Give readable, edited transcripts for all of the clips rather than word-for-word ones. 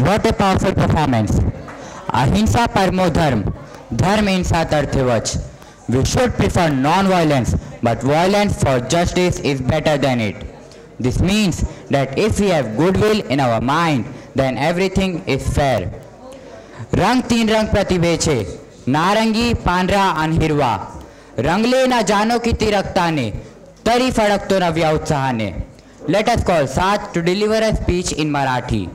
What a powerful performance. Ahimsa Parmo Dharm. Dharm हिंसा तर्थवच. We should prefer non-violence, but violence for justice is better than it. This means that if we have goodwill in our mind, then everything is fair. रंग तीन रंग प्रतिभे छे, नारंगी, पांढरा आणि हिरवा. रंगले ना जानो किती रक्ताने, तरी फडकतो नव्या उत्साहाने. Let us call Saad to deliver a speech in Marathi.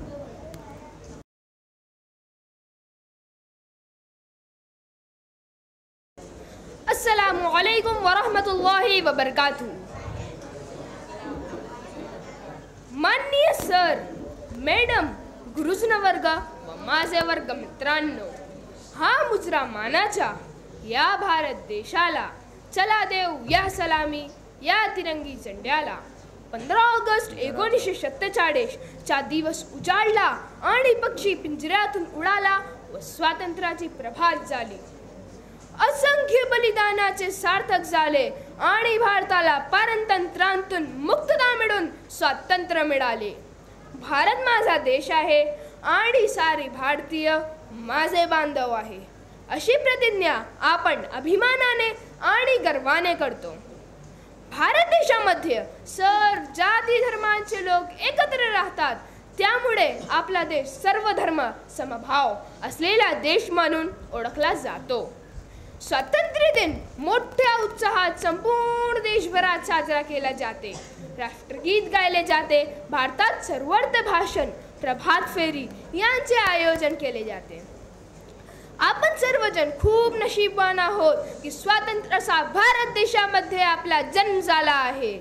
अस्सलामु अलैकुम वरहमतुल्लाहि वबरकातुह. माननीय सर, मॅडम, गुरुजन वर्ग व माझे वर्ग मित्रांनो, हा मुजरा मानाचा या भारत देशाला चला देऊ या सलामी या तिरंगी झेंड्याला. 15 ऑगस्ट 1947 चा दिवस उजाडला आणि पक्षी पिंजऱ्यातून उडाला व स्वातंत्र्याची प्रभात झाली. असंख्य बलिदानाचे सार्थक झाले आणि भारताला पारतंत्र्यातून मुक्तता मिळून स्वातंत्र्य मिळाले. भारत माझा देश आहे आणि सारे भारतीय माझे बांधव आहे, अशी प्रतिज्ञा आपण अभिमानाने आणि गर्वाने करतो. भारत देशामध्ये सर्व जाती धर्मांचे लोक एकत्र राहतात, त्यामुळे आपला देश सर्व धर्म समभाव असलेला देश म्हणून ओळखला जातो. स्वातंत्र्य दिन मोठ्या उत्साहात संपूर्ण देशभरात साजरा केला जाते. राष्ट्रगीत गायले जाते. भारतात सर्वार्थ भाषण, प्रभात फेरी यांचे आयोजन केले जाते. आपण सर्वजण खूप नशीबवान आहोत की स्वतंत्र असा भारत देशामध्ये आपला जन्म झाला आहे.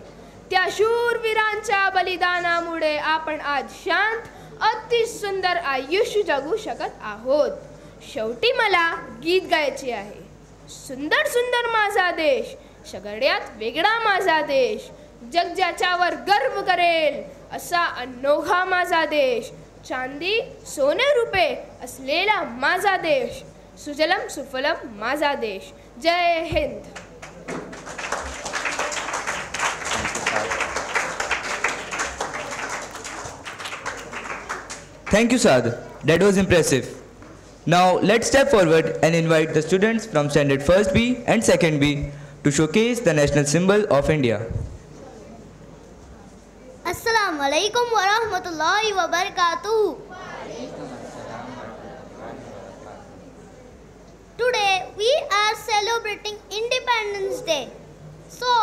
त्या शूरवीरांच्या बलिदानामुळे आपण आज शांत, अति सुंदर आयुष्य जगू शकत आहोत. शेवटी मला गीत गायचे आहे. सुंदर सुंदर माझा देश, सगळ्यात वेगळा माझा देश, जग ज्याच्यावर गर्व करेल असा अनोखा माझा देश, चांदी सोने रुपे असलेला माझा देश, सुजलम सुफलम माझा देश. जय Hind. Thank you, Saad. That was impressive. Now let's step forward and invite the students from standard 1st B and 2nd B to showcase the national symbol of India. Assalamu alaikum wa rahmatullahi wa barakatuh. Today we are celebrating Independence Day. So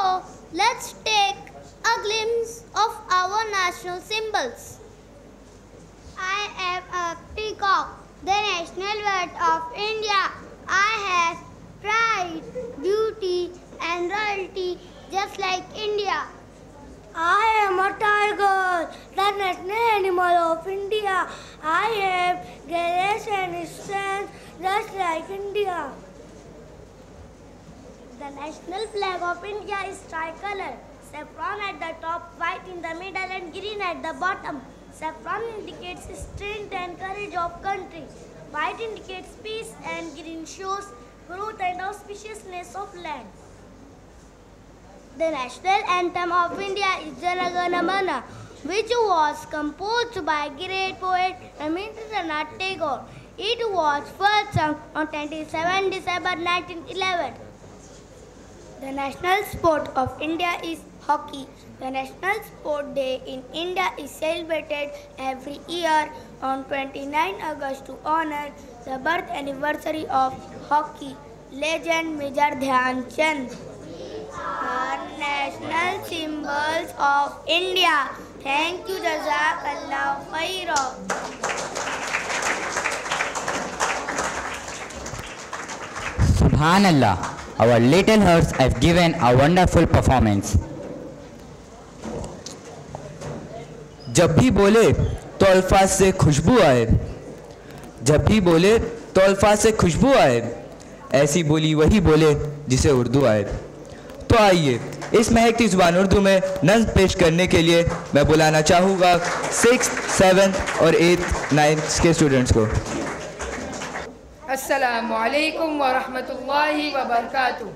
let's take a glimpse of our national symbols. I am a peacock, the national bird of India. I have pride, beauty and royalty just like India. I am a tiger, the national animal of India. I have grace and strength just like India. The national flag of India is tricolor. Saffron at the top, white in the middle and green at the bottom. Saffron indicates strength and courage of country. White indicates peace and green shows growth and auspiciousness of land. The national anthem of India is Jana Gana Mana, which was composed by great poet Rabindranath Tagore. It was first sung on 27 December 1911. The national sport of India is hockey. The National Sport Day in India is celebrated every year on 29 August to honor the birth anniversary of hockey legend Major Dhyan Chand. Our national symbols of India. Thank you, Jazakallah khairan. Subhanallah, our little hearts have given a wonderful performance. जब भी बोले तो अल्फाज से खुशबू आए, जब भी बोले तो अल्फाज से खुशबू आए, ऐसी बोली वही बोले जिसे उर्दू आए. तो आइए इस महकती ज़ुबान उर्दू में नज़्म पेश करने के लिए मैं बुलाना चाहूँगा 6th, 7th और 8th, 9th के स्टूडेंट्स को. अस्सलामु अलैकुम व रहमतुल्लाहि व बरकातुह.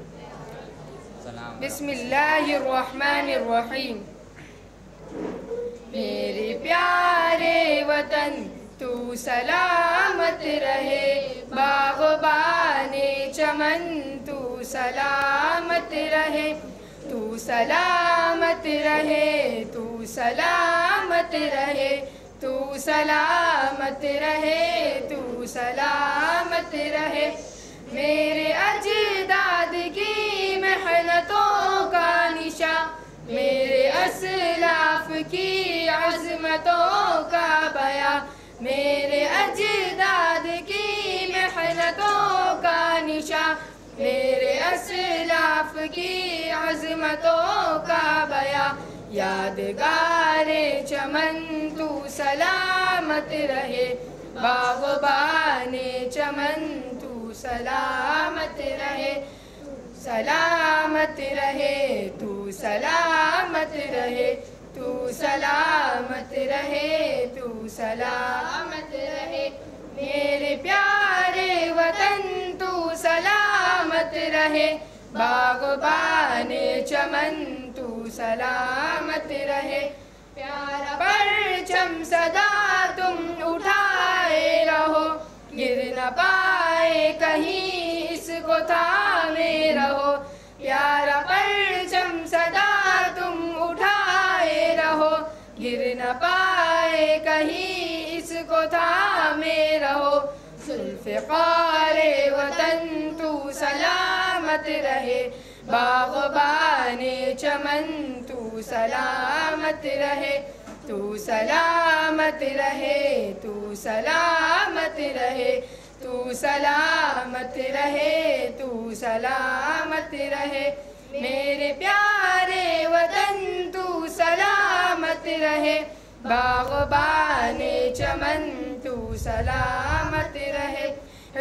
बिस्मिल्लाहिर रहमानिर रहीम. मेरे प्यारे वतन तू सलामत रहे, बाग़बाने चमन तू सलामत रहे, तू सलामत रहे, तू सलामत रहे, तू सलामत रहे, तू सलामत रहे। मेरे अजदाद की मेहनतों का निशा, मेरे असलाफ की अज़मतों का बयां, मेरे अजदाद की मेहनतों का निशा, मेरे असलाफ की अज़मतों का बयां। यादगारे चमन तू सलामत रहे, बाग़बाने चमन तू सलामत रहे, सलामत रहे, तू सलामत रहे, तू सलामत रहे, तू सलामत रहे। मेरे प्यारे वतन तू सलामत रहे, बाग़बाने चमन तू सलामत रहे। प्यारा परचम सदा तुम उठाए रहो, गिर न पाए कहीं इसको थामे रहो। प्यारा परचम सदा तुम उठाए रहो, गिर न पाए कहीं इसको थामे रहो। ज़ुल्फ़िक़ारे वतन तू सलामत रहे, बाग़बाने चमन तू सलामत रहे, तू सलामत रहे, तू सलामत रहे, तू सलामत रहे, तू सलामत रहे। मेरे प्यारे वतन तू सलामत रहे, बाग़बाने चमन तू सलामत रहे।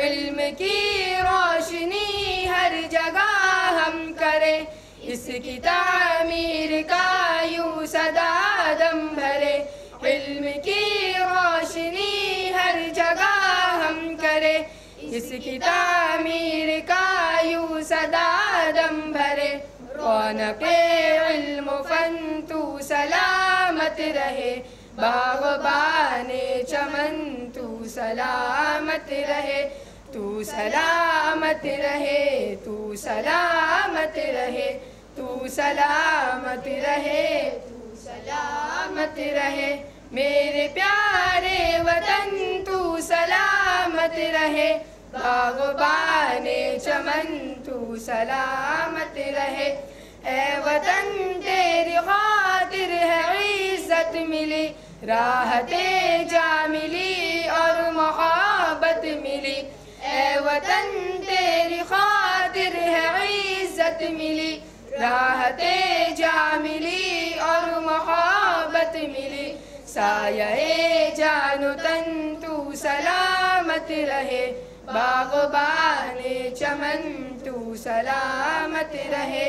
इल्म की रोशनी हर जगह हम करें, इसकी तामीर का यूं सदा दम भरे। इल्म की रोशनी हर जगह हम करें, इसकी तामीर का यूं सदा दम भरे। रौनक़े इल्म फ़न तू सलामत रहे, बाग़बाने चमन तू सलामत रहे, तू सलामत रहे, तू सलामत रहे, तू सलामत रहे, तू सलामत रहे। मेरे प्यारे वतन तू सलामत रहे, बाग़बाने चमन तू सलामत रहे। ए वतन तेरी खातिर है इज़्ज़त मिली, राहते जा मिली और मोहब्बत मिली। ए वतन तेरी खातिर है इज़्ज़त मिली, राहते जा मिली और मोहब्बत मिली। साये जानो तन तू सलामत रहे, बाग़बाने चमन तू सलामत रहे,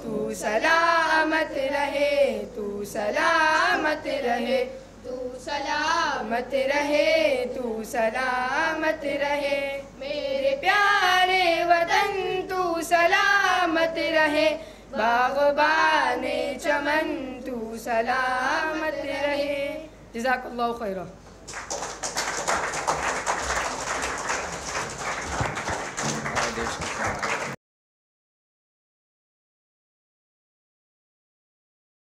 तू सलामत रहे, तू सलामत रहे, तू सलामत रहे, तू सलामत रहे। मेरे प्यारे वतन तू सलामत रहे, बाग़बाने चमन तू सलामत रहे। जज़ाकल्लाहु खैरा।